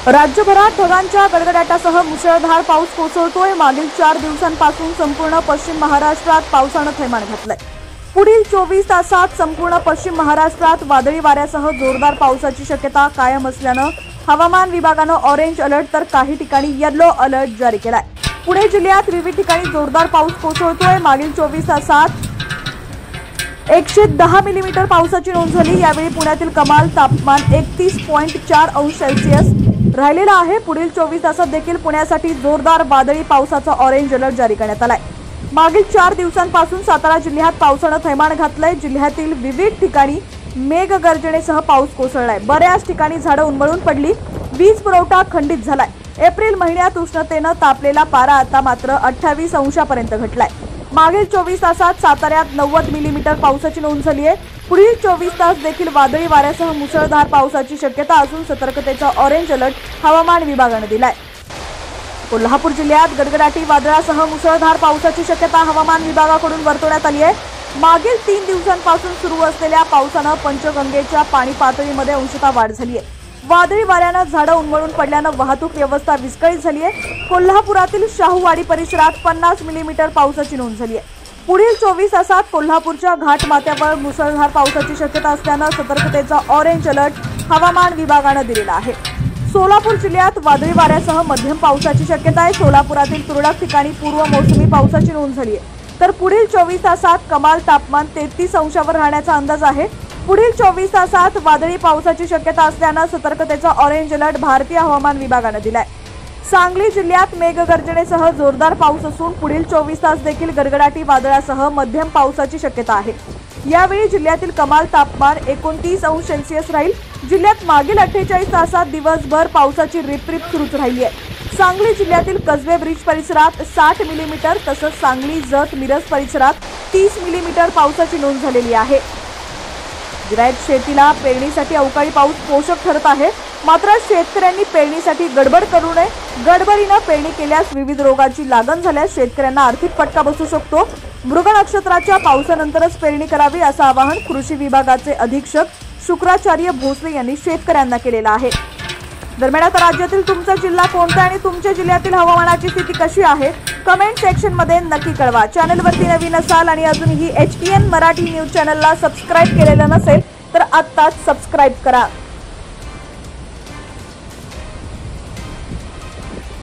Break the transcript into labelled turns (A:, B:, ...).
A: राज्यभरात ढगांच्या गडगडाटासह मुसळधार पाऊस कोसळतोय। मागील 4 दिवसांपासून संपूर्ण पश्चिम महाराष्ट्रात पावसाने थैमान घातलंय। पुढील 24 तासात संपूर्ण पश्चिम महाराष्ट्रात वादळी वाऱ्यासह जोरदार पावसाची शक्यता कायम असल्याने हवामान विभागाने ऑरेंज अलर्ट तर काही ठिकाणी येलो अलर्ट जारी केलाय। पुणे जिल्ह्यात विविध ठिकाणी जोरदार पाऊस कोसळतोय। मागील 24 तासात 110 मिलीमीटर पावसाची नोंद झाली। यावेळी पुण्यातील कमाल तापमान 31.4 अंश सेल्सिअस राहिलेला आहे। पुढील 24 तासात देखील पुण्यासाठी जोरदार वादळी पावसाचा ऑरेंज अलर्ट जारी करण्यात आलाय। मागील 4 दिवसांपासून सातारा जिल्ह्यात पावसाने थैमान घातलंय। जिल्ह्यातील विविध ठिकाणी मेघगर्जनेसह पाऊस कोसळलाय। बऱ्याच ठिकाणी झाडं उन्मळून पडली, वीज पुरवठा खंडित झालाय। एप्रिल महिन्यात उष्णतेने तापलेला पारा आता मात्र 28 अंशापर्यंत घटलाय। मागील 24 तासात साताऱ्यात 90 मिलीमीटर पावसाची नोंद झाली आहे। पुढील 24 तास देखील वादळी वाऱ्यासह मुसळधार पावसाची शक्यता असून सतर्कतेचा ऑरेंज अलर्ट हवामान विभागाने दिलाय। कोल्हापूर जिल्ह्यात गडगडाटी वादळासह मुसळधार पावसाची शक्यता हवामान विभागाकडून वर्तवण्यात आली आहे। मागील 3 दिवसांपासून सुरू असलेल्या पावसाने पंचगंगेच्या पाणी पातळीमध्ये अंशतः वाढ झाली आहे। वादळी वाऱ्याने झाडं उन्मळून पडल्याने वाहतूक व्यवस्था विस्कळीत झाली आहे। कोल्हापुरातील शाहूवाडी परिसरात 50 मिलीमीटर पावसाची नोंद झाली आहे। पुढील 24 तासात कोल्हापूरच्या घाटमाथ्यावर मुसळधार पावसाची शक्यता असल्याने सतर्कतेचा ऑरेंज अलर्ट हवामान विभागाने दिलेला आहे। सोलापूर जिल्ह्यात वादळी वाऱ्यासह मध्यम पावसाची शक्यता आहे। सोलापुरातील तुरळक ठिकाणी पूर्व मोसमी पावसाची नोंद झाली आहे। तर पुढील 24 तासात कमाल तापमान 33 अंशावर राहण्याचा अंदाज आहे। पुढील 24 तासात वादळी पावसाची शक्यता असल्याने सतर्कतेचा ऑरेंज अलर्ट भारतीय हवामान विभागाने दिलाय। सांगली जिल्ह्यात मेघगर्जनेसह जोरदार पाऊस असून पुढील 24 तास देखील गडगडाटी वादळासह मध्यम पावसाची शक्यता आहे। यावेळी जिल्ह्यातील कमाल तापमान 29 अंश सेल्सिअस राहील। जिल्ह्यात मागील 48 तासात दिवसभर पावसाची रिपरिप सुरूच राहिली आहे। सांगली जिल्ह्यातील कसबे ब्रिज परिसरात 60 मिलीमीटर तसंच सांगली जत मिरज परिसरात 30 मिलीमीटर पावसाची नोंद झालेली आहे। जिरायत शेतीला पेरणीसाठी अवकाळी पाऊस पोषक ठरत आहे, मात्र शेतकऱ्यांनी पेरणीसाठी गडबड करू नये। गडबडीने पेरणी केल्यास विविध रोगांची लागण झाल्यास शेतकऱ्यांना आर्थिक फटका बसू शकतो। मृग नक्षत्राच्या पावसानंतरच पेरणी करावी असं आवाहन कृषी विभागाचे अधीक्षक शुक्राचार्य भोसले यांनी शेतकऱ्यांना केलेलं आहे। दरम्यान आता राज्यातील तुमचा जिल्हा कोणता आणि तुमच्या जिल्ह्यातील हवामानाची स्थिती कशी आहे कमेंट सेक्शन मध्ये नक्की कळवा। चॅनलवरती नवीन असाल आणि अजूनही HTN मराठी न्यूज चॅनलला सबस्क्राइब केलेलं नसेल तर आत्ताच सबस्क्राइब करा।